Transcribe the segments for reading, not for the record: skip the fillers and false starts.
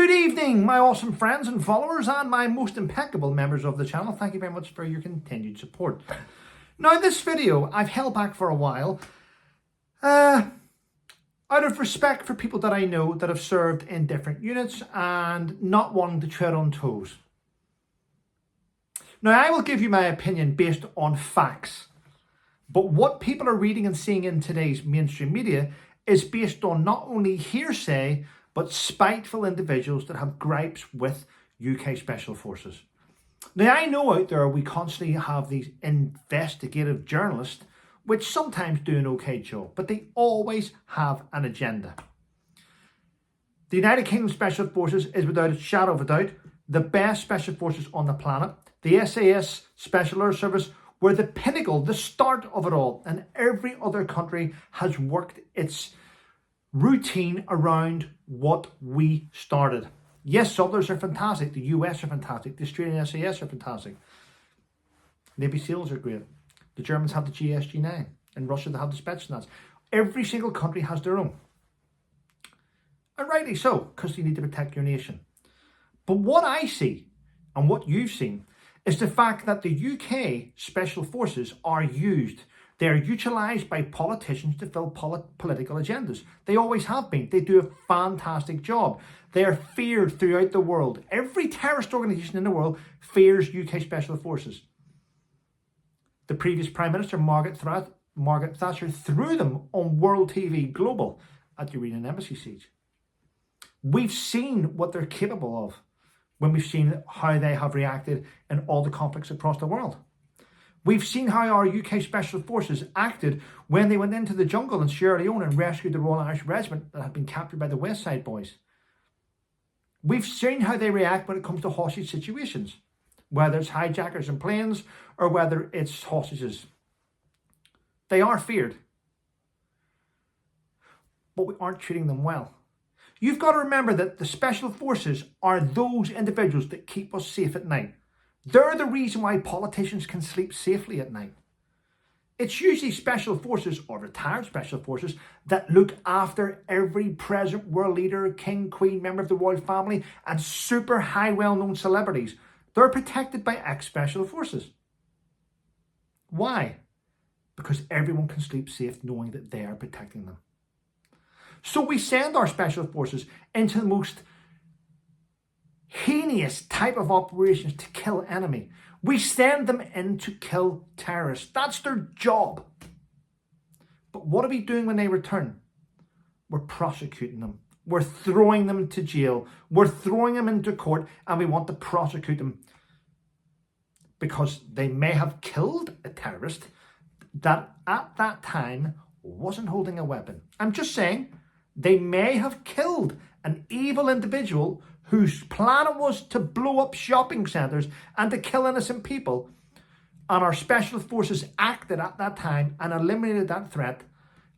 Good evening, my awesome friends and followers and my most impeccable members of the channel. Thank you very much for your continued support. Now, this video I've held back for a while out of respect for people that I know that have served in different units and not wanting to tread on toes. Now, I will give you my opinion based on facts, but what people are reading and seeing in today's mainstream media is based on not only hearsay, but spiteful individuals that have gripes with UK Special Forces. Now, I know out there we constantly have these investigative journalists which sometimes do an okay job, but they always have an agenda. The United Kingdom Special Forces is without a shadow of a doubt the best special forces on the planet. The SAS Special Air Service were the pinnacle, the start of it all, and every other country has worked its routine around what we started. Yes, others are fantastic. The US are fantastic. The Australian SAS are fantastic. Navy SEALs are great. The Germans have the GSG-9. In Russia, they have the Spetsnaz. Every single country has their own. And rightly so, because you need to protect your nation. But what I see, and what you've seen, is the fact that the UK Special Forces are used. They are utilised by politicians to fill political agendas. They always have been. They do a fantastic job. They are feared throughout the world. Every terrorist organisation in the world fears UK Special Forces. The previous Prime Minister, Margaret Thatcher, threw them on World TV Global at the Iranian embassy siege. We've seen what they're capable of when we've seen how they have reacted in all the conflicts across the world. We've seen how our UK Special Forces acted when they went into the jungle in Sierra Leone and rescued the Royal Irish Regiment that had been captured by the West Side Boys. We've seen how they react when it comes to hostage situations, whether it's hijackers and planes or whether it's hostages. They are feared, but we aren't treating them well. You've got to remember that the Special Forces are those individuals that keep us safe at night. They're the reason why politicians can sleep safely at night. It's usually Special Forces or retired Special Forces that look after every present world leader, king, queen, member of the royal family, and super high well-known celebrities. They're protected by ex-Special Forces. Why? Because everyone can sleep safe knowing that they are protecting them. So we send our Special Forces into the most heinous type of operations to kill enemy. We send them in to kill terrorists. That's their job. But what are we doing when they return? We're prosecuting them. We're throwing them to jail. We're throwing them into court, and we want to prosecute them because they may have killed a terrorist that at that time wasn't holding a weapon. I'm just saying they may have killed an evil individual whose plan it was to blow up shopping centres and to kill innocent people. And our Special Forces acted at that time and eliminated that threat,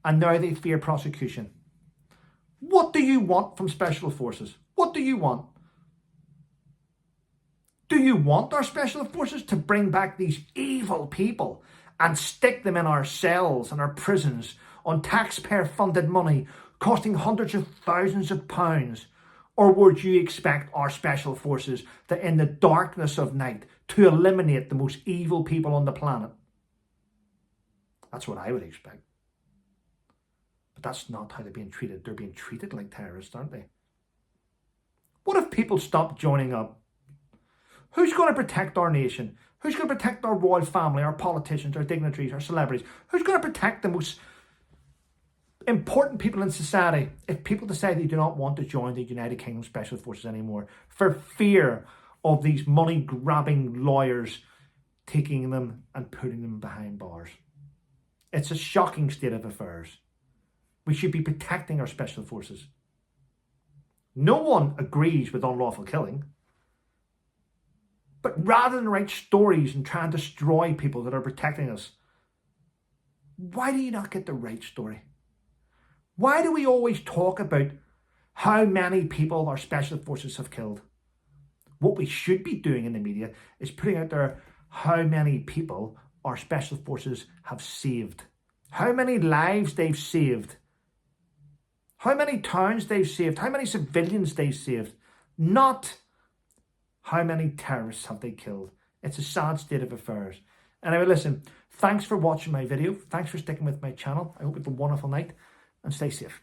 and now they fear prosecution. What do you want from Special Forces? What do you want? Do you want our Special Forces to bring back these evil people and stick them in our cells and our prisons on taxpayer-funded money, costing hundreds of thousands of pounds? Or would you expect our Special Forces that in the darkness of night to eliminate the most evil people on the planet? That's what I would expect. But that's not how they're being treated. They're being treated like terrorists, aren't they? What if people stop joining up? Who's going to protect our nation? Who's going to protect our royal family, our politicians, our dignitaries, our celebrities? Who's going to protect the most important people in society if people decide they do not want to join the United Kingdom Special Forces anymore for fear of these money-grabbing lawyers taking them and putting them behind bars? It's a shocking state of affairs. We should be protecting our Special Forces. No one agrees with unlawful killing. But rather than write stories and try and destroy people that are protecting us, why do you not get the right story? Why do we always talk about how many people our Special Forces have killed? What we should be doing in the media is putting out there how many people our Special Forces have saved. How many lives they've saved. How many towns they've saved. How many civilians they've saved. not how many terrorists have they killed. It's a sad state of affairs. Anyway, listen, thanks for watching my video. Thanks for sticking with my channel. I hope you have a wonderful night and stay safe.